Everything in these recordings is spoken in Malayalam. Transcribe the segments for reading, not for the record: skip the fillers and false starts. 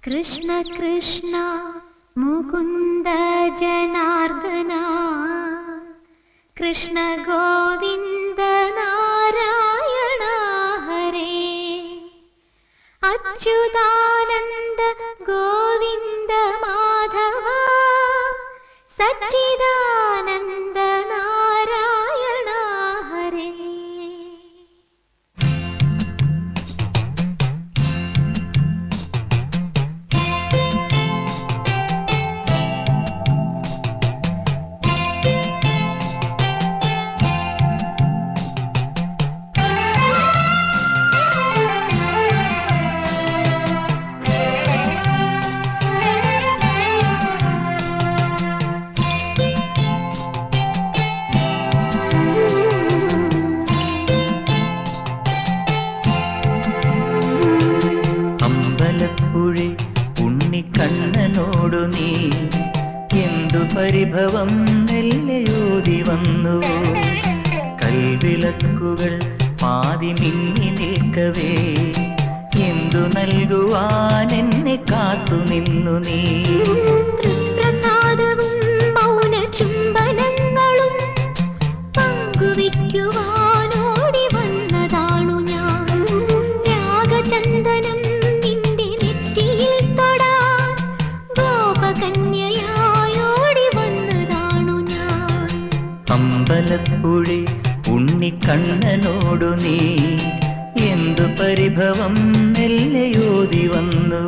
കൃഷ്ണ കൃഷ്ണ മുകുന്ദ ജനാർദ്ദന കൃഷ്ണ ഗോവിന്ദ നാരായണ ഹരേ അച്യുതാനന്ദ ഗോവിന്ദ മാധവ സച്ചിദാനന്ദ നാരായണ ഹരേ. ഉണ്ണിക്കണ്ണനോടു നീ എന്തു പരിഭവം നെല്ലയോതി വന്നു. കൽവിളക്കുകൾ പാതി മിന്നി നിൽക്കവേ എന്തു നൽകുവാൻ എന്നെ കാത്തു നിന്നു നീ. തൃപ്രസാദവും മൗന ചുംബനങ്ങളും പങ്കുവയ്ക്കുവാനോടി വന്നതാണു ഞാൻ. രാഗചന്ദനം നിന്റെ നെറ്റിയിൽ തൊടാൻ ഗോപകന്യയായോടി വന്നതാണു ഞാൻ. അമ്പലപ്പുഴി ഉണ്ണിക്കണ്ണനോടു നീ എന്തു പരിഭവം നെല്ലയോതി വന്നു.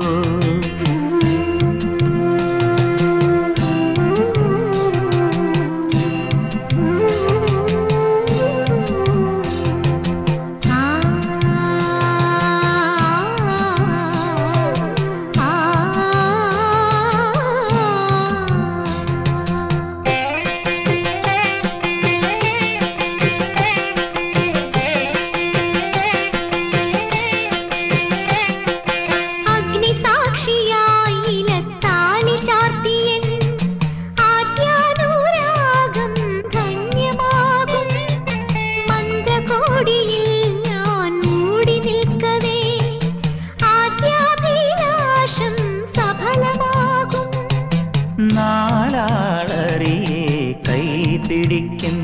നാലാളറിയെ കൈപിടിക്കും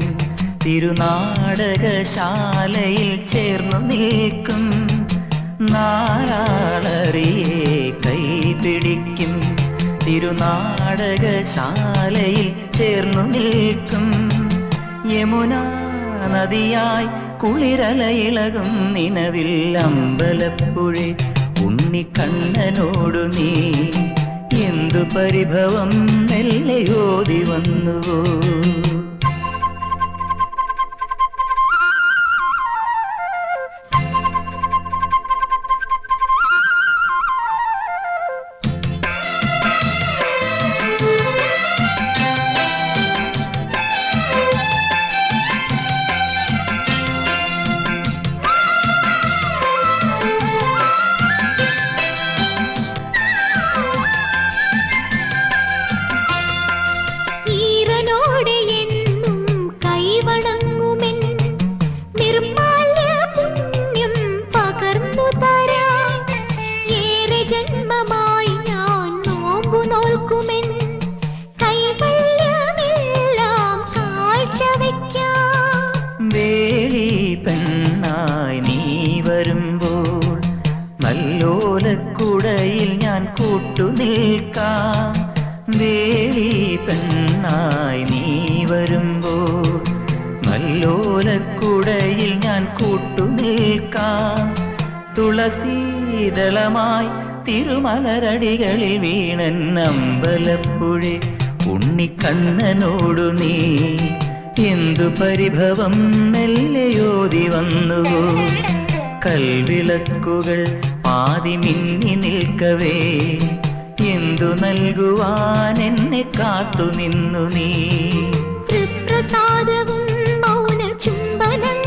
തിരുനാടകശാലയിൽ ചേർന്നു നിൽക്കും. നാലാളറിയെ കൈപിടിക്കും തിരുനാടകശാലയിൽ ചേർന്നു നിൽക്കും. യമുനാ നദിയായി കുളിരലയിളകും നിലവിൽ അമ്പലപ്പുഴി ഉണ്ണിക്കണ്ണനോടു നീ എന്തു പരിഭവം നെല്ലയോതി വന്നുവോ. വേളി പെണ്ണായി നീ വരുമ്പോൾ നല്ലോലക്കുടയിൽ ഞാൻ കൂട്ടുനിൽക്കാം. വേളി പെണ്ണായി നീ വരുമ്പോൾ നല്ലോലക്കുടയിൽ ഞാൻ കൂട്ടുനിൽക്കാം. തുളസീദളമായി തിരുമലരടികളിൽ വീണൻ അമ്പലപ്പുഴി ഉണ്ണിക്കണ്ണനോടു നീ എന്തു പരിഭവം നെല്ലയോതി വന്നുവോ. കൽവിളക്കുകൾ പാതി മിന്നി നിൽക്കവേ എന്തു നൽകുവാൻ എന്നെ കാത്തു നിന്നു നീ. തൃപ്രസാദവും മൗന ചുംബനം